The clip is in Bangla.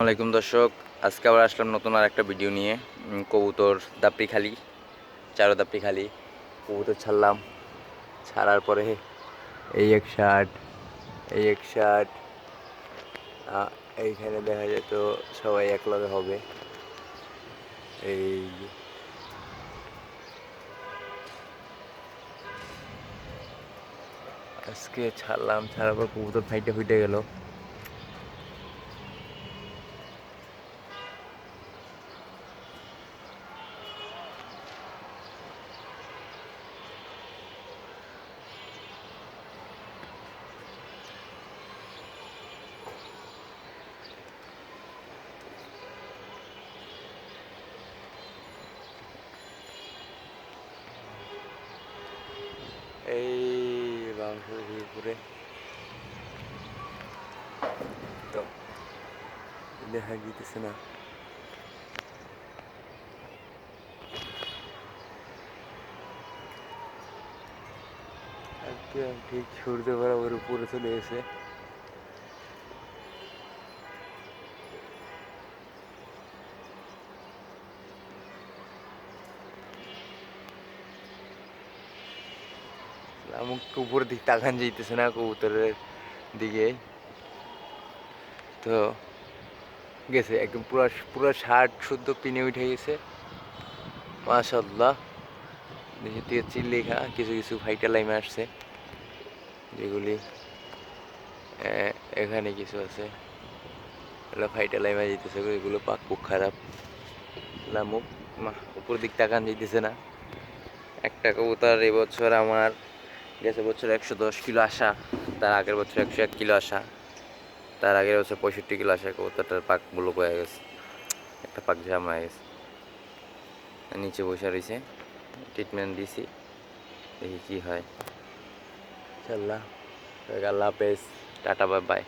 আসসালামাইকুম দর্শক, আজকে আবার আসলাম নতুন আর একটা ভিডিও নিয়ে। কবুতর দাপড়ি খালি, চারো দাপড়ি খালি কবুতর ছাড়লাম। ছাড়ার পরে এই এক শার্ট, এই এক শার্ট, এইখানে দেখা যেত সবাই একলগে হবে। এই আজকে ছাড়লাম, ছাড়ার পর কবুতর ফাইটে ফুটে গেল। এই মাংস ঘুরে তো দেখা যেতেছে না। একদম ঠিক সূর্য বরাবর উপরে চলে এসে মুখ উপরের দিক তাকান যাইতেছে না কবুতরের দিকে। তো গেছে একদম পুরো পুরো শার্ট শুদ্ধ পিনে উঠে গেছে। মাশাআল্লাহ, নিচের দিকে চিল লেখা, কিছু কিছু ফাইটা লাইমে আসছে, যেগুলি এখানে কিছু আছে, এগুলো ফাইটা লাইমে যেতেছে, এগুলো পাক খুব খারাপ। লামুক উপর দিক তাকান যেতেছে না। একটা কবুতর এবছর আমার গেছে বছর 110 কিলো আসা, তার আগের বছর 101 কিলো আসা, তার আগের বছর 65 কিলো আসা। কবুতরটার পাক ব্লক হয়ে গেছে, একটা পাক ঝাম হয়ে গেছে, নিচে বসে রয়েছে। ট্রিটমেন্ট দিছি, দেখি কি হয়। ইনশাল্লাহ। আল্লাহ হাফেজ, টাটা, বাই বাই।